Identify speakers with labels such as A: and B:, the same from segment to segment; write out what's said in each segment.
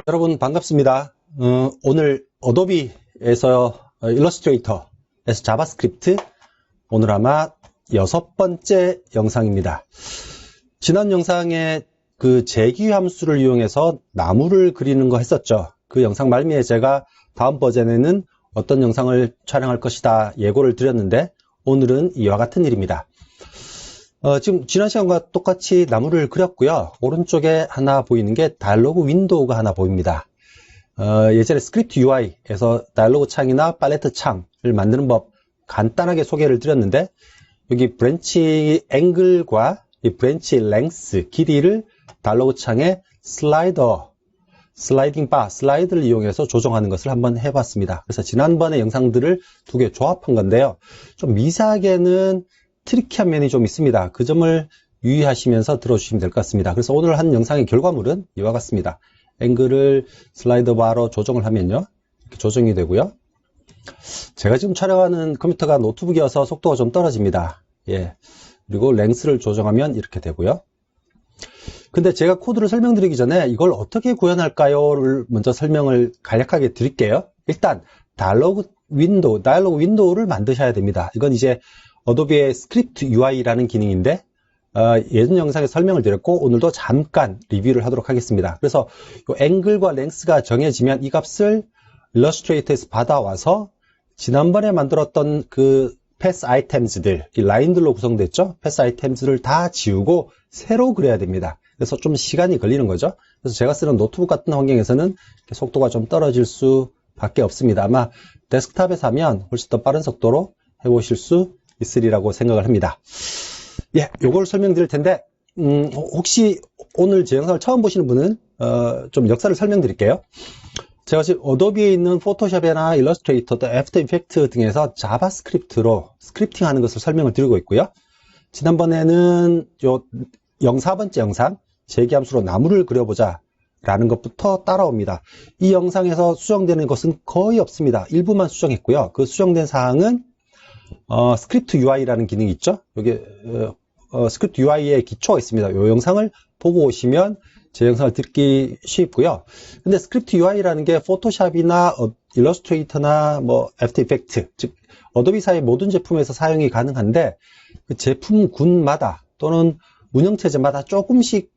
A: 여러분 반갑습니다. 오늘 어도비에서 일러스트레이터에서 자바스크립트 오늘 아마 6번째 영상입니다. 지난 영상에 그 재기 함수를 이용해서 나무를 그리는 거 했었죠. 그 영상 말미에 제가 다음 버전에는 어떤 영상을 촬영할 것이다 예고를 드렸는데 오늘은 이와 같은 일입니다. 지금 지난 시간과 똑같이 나무를 그렸고요. 오른쪽에 하나 보이는 게 다이얼로그 윈도우가 하나 보입니다. 예전에 스크립트 UI에서 다이얼로그 창이나 팔레트 창을 만드는 법 간단하게 소개를 드렸는데 여기 브랜치 앵글과 이 브랜치 랭스 길이를 다이얼로그 창에 슬라이딩 바, 슬라이드를 이용해서 조정하는 것을 한번 해봤습니다. 그래서 지난번에 영상들을 두 개 조합한 건데요. 좀 미세하게는 트리키한 면이 좀 있습니다. 그 점을 유의하시면서 들어주시면 될 것 같습니다. 그래서 오늘 한 영상의 결과물은 이와 같습니다. 앵글을 슬라이더 바로 조정을 하면요. 이렇게 조정이 되고요. 제가 지금 촬영하는 컴퓨터가 노트북이어서 속도가 좀 떨어집니다. 예. 그리고 랭스를 조정하면 이렇게 되고요. 근데 제가 코드를 설명드리기 전에 이걸 어떻게 구현할까요를 먼저 설명을 간략하게 드릴게요. 일단 다이얼로그 윈도우를 만드셔야 됩니다. 이건 이제 어도비의 스크립트 UI라는 기능인데 예전 영상에 설명을 드렸고 오늘도 잠깐 리뷰를 하도록 하겠습니다. 그래서 이 앵글과 랭스가 정해지면 이 값을 일러스트레이터에서 받아와서 지난번에 만들었던 그 패스 아이템즈들, 이 라인들로 구성됐죠? 패스 아이템즈를 다 지우고 새로 그려야 됩니다. 그래서 좀 시간이 걸리는 거죠. 그래서 제가 쓰는 노트북 같은 환경에서는 속도가 좀 떨어질 수밖에 없습니다. 아마 데스크탑에서 하면 훨씬 더 빠른 속도로 해보실 수 있으리라고 생각을 합니다. 예, 요걸 설명드릴 텐데 혹시 오늘 제 영상을 처음 보시는 분은 좀 역사를 설명드릴게요. 제가 지금 어도비에 있는 포토샵이나 일러스트레이터, 또 애프터 이펙트 등에서 자바스크립트로 스크립팅하는 것을 설명을 드리고 있고요. 지난번에는 요 4번째 영상 재기함수로 나무를 그려보자 라는 것부터 따라옵니다. 이 영상에서 수정되는 것은 거의 없습니다. 일부만 수정했고요. 그 수정된 사항은 스크립트 UI라는 기능이 있죠. 여기 스크립트 UI의 기초가 있습니다. 이 영상을 보고 오시면 제 영상을 듣기 쉽고요. 근데 스크립트 UI라는 게 포토샵이나 일러스트레이터나 뭐 애프터 이펙트, 즉 어도비사의 모든 제품에서 사용이 가능한데 그 제품군마다 또는 운영체제마다 조금씩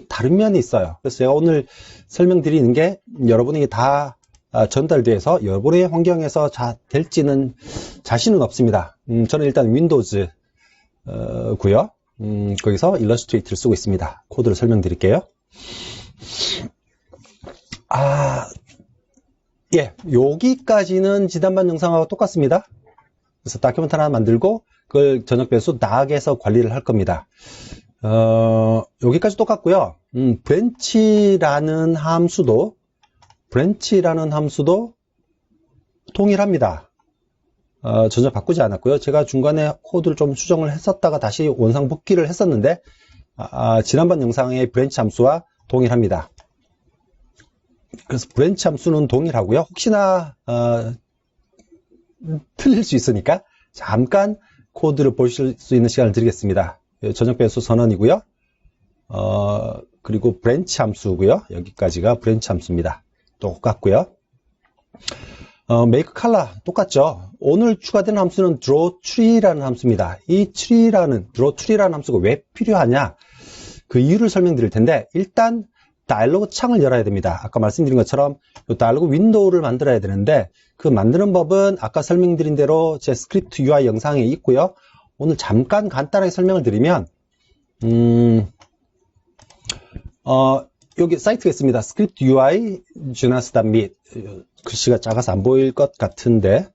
A: 다른 면이 있어요. 그래서 제가 오늘 설명드리는 게 여러분에게 다 전달돼서 여러분의 환경에서 될지는 자신은 없습니다. 저는 일단 윈도우즈 고요. 거기서 일러스트레이트를 쓰고 있습니다. 코드를 설명드릴게요. 예, 여기까지는 지난번 영상하고 똑같습니다. 그래서 다큐멘트 하나 만들고 그걸 전역 변수 낙에서 관리를 할 겁니다. 여기까지 똑같고요. 브랜치라는 함수도 동일합니다. 전혀 바꾸지 않았고요. 제가 중간에 코드를 좀 수정을 했었다가 다시 원상 복귀를 했었는데 지난번 영상의 브랜치 함수와 동일합니다. 그래서 브랜치 함수는 동일하고요. 혹시나 틀릴 수 있으니까 잠깐 코드를 보실 수 있는 시간을 드리겠습니다. 전역 변수 선언이고요. 그리고 브랜치 함수고요. 여기까지가 브랜치 함수입니다. 똑같고요. make color 똑같죠. 오늘 추가된 함수는 draw tree라는 함수입니다. 이 draw tree라는 함수가 왜 필요하냐? 그 이유를 설명드릴 텐데 일단 다이얼로그 창을 열어야 됩니다. 아까 말씀드린 것처럼 다이얼로그 윈도우를 만들어야 되는데 그 만드는 법은 아까 설명드린 대로 제 스크립트 UI 영상에 있고요. 오늘 잠깐 간단하게 설명을 드리면 여기 사이트가 있습니다. 스크립트 UI junas.mit 글씨가 작아서 안 보일 것 같은데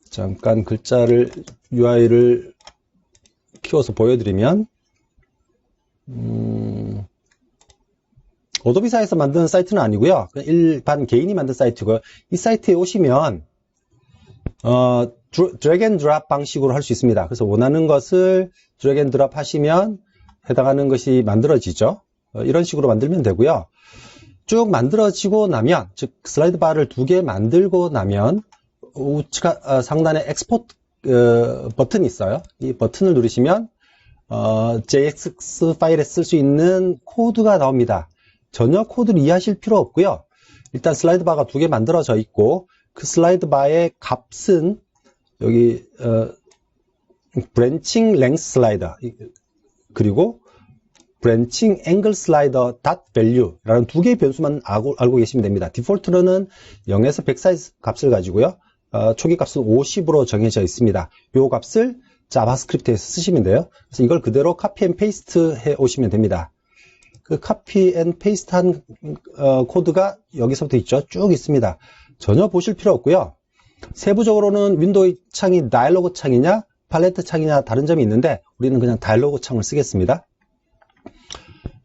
A: 잠깐 글자를 UI를 키워서 보여드리면 어도비사에서 만든 사이트는 아니고요. 일반 개인이 만든 사이트고요. 이 사이트에 오시면 드래그 앤 드랍 방식으로 할 수 있습니다. 그래서 원하는 것을 드래그 앤 드랍 하시면 해당하는 것이 만들어지죠. 이런 식으로 만들면 되고요. 쭉 만들어지고 나면, 즉 슬라이드 바를 2개 만들고 나면 우측 상단에 엑스포트 버튼이 있어요. 이 버튼을 누르시면 JX 파일에 쓸 수 있는 코드가 나옵니다. 전혀 코드를 이해하실 필요 없고요. 일단 슬라이드 바가 두 개 만들어져 있고 그 슬라이드 바의 값은 여기 브랜칭 랭스 슬라이더 그리고 브랜칭 앵글 슬라이더 닷 밸류라는 두 개의 변수만 알고 계시면 됩니다. 디폴트로는 0에서 100 사이 값을 가지고요. 초기 값은 50으로 정해져 있습니다. 이 값을 자바스크립트에서 쓰시면 돼요. 그래서 이걸 그대로 카피 앤 페이스트 해 오시면 됩니다. 그 카피 앤 페이스트 한 코드가 여기서부터 있죠. 쭉 있습니다. 전혀 보실 필요 없고요. 세부적으로는 윈도우 창이 다이얼로그 창이냐 팔레트 창이냐 다른 점이 있는데 우리는 그냥 다이얼로그 창을 쓰겠습니다.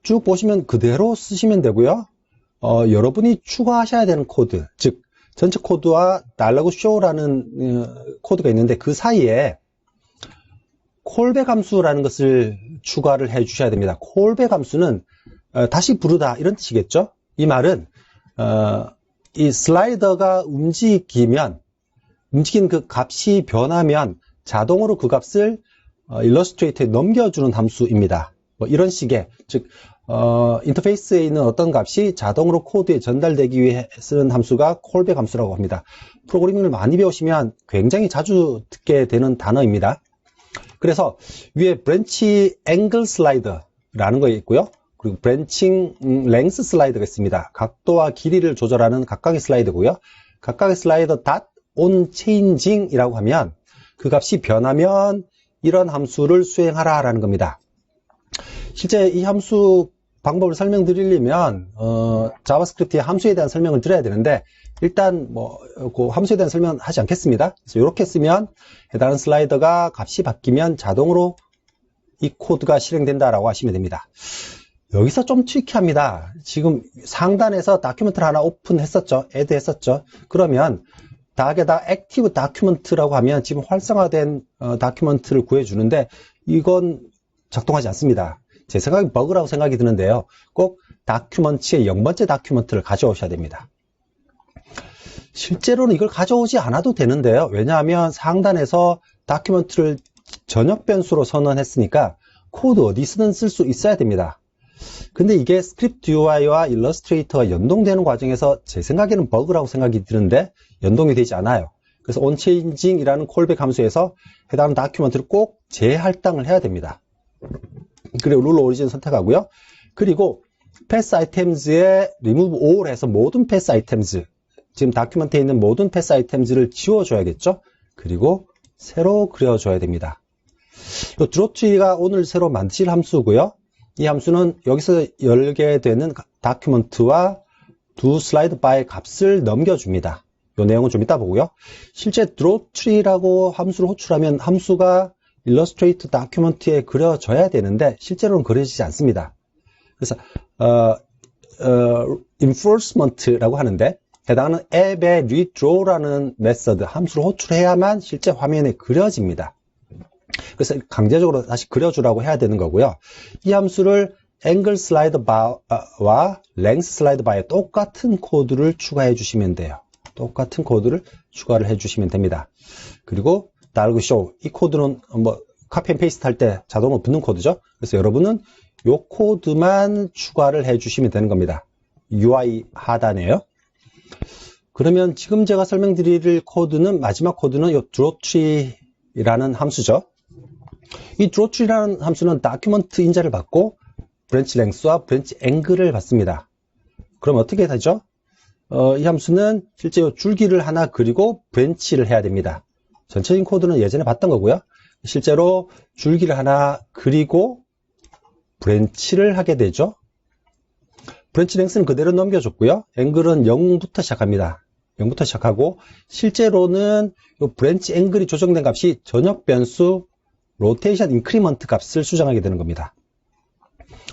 A: 쭉 보시면 그대로 쓰시면 되고요. 여러분이 추가하셔야 되는 코드, 즉 전체 코드와 다이얼로그 쇼라는 코드가 있는데 그 사이에 콜백 함수라는 것을 추가를 해 주셔야 됩니다. 콜백 함수는 다시 부르다 이런 뜻이겠죠. 이 말은 이 슬라이더가 움직인 그 값이 변하면 자동으로 그 값을 일러스트레이터에 넘겨주는 함수입니다. 뭐 이런 식의, 즉 인터페이스에 있는 어떤 값이 자동으로 코드에 전달되기 위해 쓰는 함수가 콜백 함수라고 합니다. 프로그래밍을 많이 배우시면 굉장히 자주 듣게 되는 단어입니다. 그래서 위에 브랜치 앵글 슬라이더라는 거 있고요. 그리고 브랜칭 랭스 슬라이더가 있습니다. 각도와 길이를 조절하는 각각의 슬라이드고요. 각각의 슬라이더 닷 on changing 이라고 하면 그 값이 변하면 이런 함수를 수행하라 라는 겁니다. 실제 이 함수 방법을 설명드리려면 자바스크립트의 함수에 대한 설명을 드려야 되는데 일단 그 함수에 대한 설명은 하지 않겠습니다. 그래서 이렇게 쓰면 해당하는 슬라이더가 값이 바뀌면 자동으로 이 코드가 실행된다라고 하시면 됩니다. 여기서 좀 트리키합니다. 지금 상단에서 다큐멘트를 하나 오픈했었죠. 애드 했었죠. 그러면 닥에다 액티브 다큐멘트라고 하면 지금 활성화된 다큐멘트를 구해주는데 이건 작동하지 않습니다. 제 생각에 버그라고 생각이 드는데요. 꼭 다큐먼트의 0번째 다큐멘트를 가져오셔야 됩니다. 실제로는 이걸 가져오지 않아도 되는데요. 왜냐하면 상단에서 다큐멘트를 전역 변수로 선언했으니까 코드 어디서든 쓸 수 있어야 됩니다. 근데 이게 스크립트 UI와 일러스트레이터가 연동되는 과정에서 제 생각에는 버그라고 생각이 드는데 연동이 되지 않아요. 그래서 onChanging이라는 콜백 함수에서 해당 다큐멘트를 꼭 재할당을 해야 됩니다. 그리고 룰 오리진 선택하고요. 그리고 패스 아이템즈에 remove all 해서 모든 패스 아이템즈, 지금 다큐멘트에 있는 모든 패스 아이템즈를 지워줘야겠죠. 그리고 새로 그려줘야 됩니다. 드롭트리가 오늘 새로 만드실 함수고요. 이 함수는 여기서 열게 되는 다큐멘트와 두 슬라이드 바의 값을 넘겨줍니다. 이 내용은 좀 이따 보고요. 실제 드롭트리라고 함수를 호출하면 함수가 일러스트레이터 다큐멘트에 그려져야 되는데 실제로는 그려지지 않습니다. 그래서 enforcement라고 하는데 해당하는 앱의 redraw라는 메서드 함수를 호출해야만 실제 화면에 그려집니다. 그래서 강제적으로 다시 그려주라고 해야 되는 거고요. 이 함수를 angle 슬라이드 바와 length 슬라이드 바에 똑같은 코드를 추가해 주시면 돼요. 똑같은 코드를 추가를 해 주시면 됩니다. 그리고 dialog show, 이 코드는 카피 앤 페이스트 할 때 자동으로 붙는 코드죠. 그래서 여러분은 이 코드만 추가를 해 주시면 되는 겁니다. UI 하단에요. 그러면 지금 제가 설명드릴 코드는, 마지막 코드는 이 drawTree라는 함수죠. 이 drawTree라는 함수는 다큐멘트 인자를 받고 브랜치 랭스와 브랜치 앵글을 받습니다. 그럼 어떻게 되죠? 이 함수는 실제 이 줄기를 하나 그리고 브랜치를 해야 됩니다. 전체적인 코드는 예전에 봤던 거고요. 실제로 줄기를 하나 그리고 브랜치를 하게 되죠. 브랜치 랭스는 그대로 넘겨줬고요. 앵글은 0부터 시작합니다. 0부터 시작하고 실제로는 이 브랜치 앵글이 조정된 값이 전역 변수 로테이션 인크리먼트 값을 수정하게 되는 겁니다.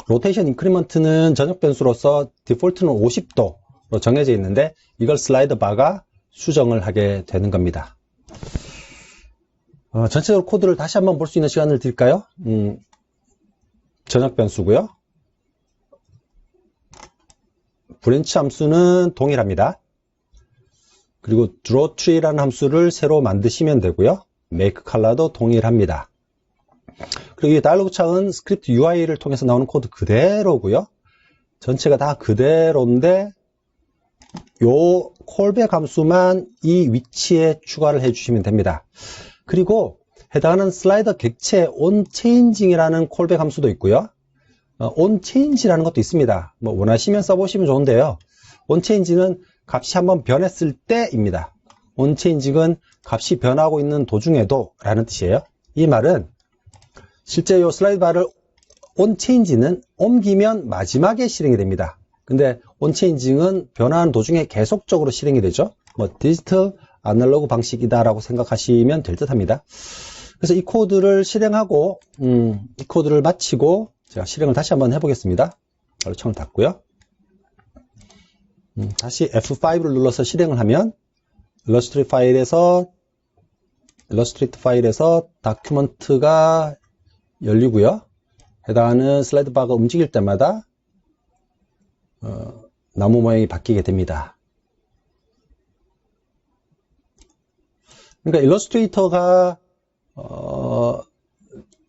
A: 로테이션 인크리먼트는 전역 변수로서 디폴트는 50도로 정해져 있는데 이걸 슬라이드 바가 수정을 하게 되는 겁니다. 전체적으로 코드를 다시 한번 볼 수 있는 시간을 드릴까요? 전역 변수고요. 브랜치 함수는 동일합니다. 그리고 drawTree라는 함수를 새로 만드시면 되고요. make color도 동일합니다. 그리고 이 다이얼로그 창은 스크립트 UI를 통해서 나오는 코드 그대로고요. 전체가 다 그대로인데 요 콜백 함수만 이 위치에 추가를 해주시면 됩니다. 그리고 해당하는 슬라이더 객체 onChanging이라는 콜백 함수도 있고요. onChange라는 것도 있습니다. 뭐 원하시면 써보시면 좋은데요. onChange는 값이 한번 변했을 때입니다. onChanging은 값이 변하고 있는 도중에도 라는 뜻이에요. 이 말은 실제 이 슬라이드 바를 onChanging는 옮기면 마지막에 실행이 됩니다. 근데 onChanging은 변화하는 도중에 계속적으로 실행이 되죠. 뭐 디지털 아날로그 방식이다라고 생각하시면 될 듯합니다. 그래서 이 코드를 실행하고 이 코드를 마치고 제가 실행을 다시 한번 해보겠습니다. 창을 닫고요. 다시 F5를 눌러서 실행을 하면 일러스트레이트 파일에서 다큐먼트가 열리고요. 해당하는 슬라이드 바가 움직일 때마다 나무 모양이 바뀌게 됩니다. 그러니까 일러스트레이터가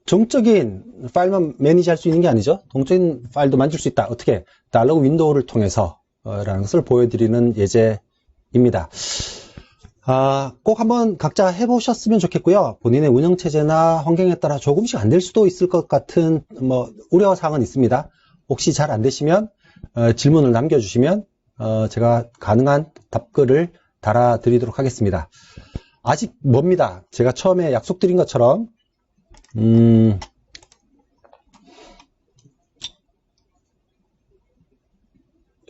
A: 정적인 파일만 매니지할 수 있는 게 아니죠. 동적인 파일도 만질 수 있다. 어떻게? 다이얼로그 윈도우를 통해서 라는 것을 보여드리는 예제입니다. 꼭 한번 각자 해보셨으면 좋겠고요. 본인의 운영체제나 환경에 따라 조금씩 안 될 수도 있을 것 같은 우려사항은 있습니다. 혹시 잘 안 되시면 질문을 남겨주시면 제가 가능한 답글을 달아드리도록 하겠습니다. 아직 멉니다. 제가 처음에 약속드린 것처럼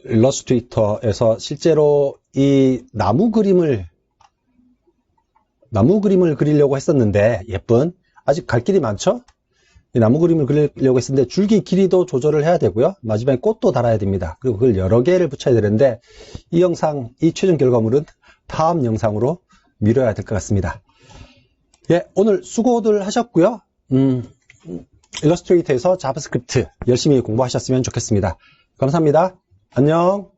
A: 일러스트레이터에서 실제로 이 나무 그림을 그리려고 했었는데 예쁜 아직 갈 길이 많죠? 이 나무 그림을 그리려고 했었는데 줄기 길이도 조절을 해야 되고요. 마지막에 꽃도 달아야 됩니다. 그리고 그걸 여러 개를 붙여야 되는데 이 영상, 이 최종 결과물은 다음 영상으로 미뤄야 될 것 같습니다. 예, 오늘 수고들 하셨고요. 일러스트레이터에서 자바스크립트 열심히 공부하셨으면 좋겠습니다. 감사합니다. 안녕.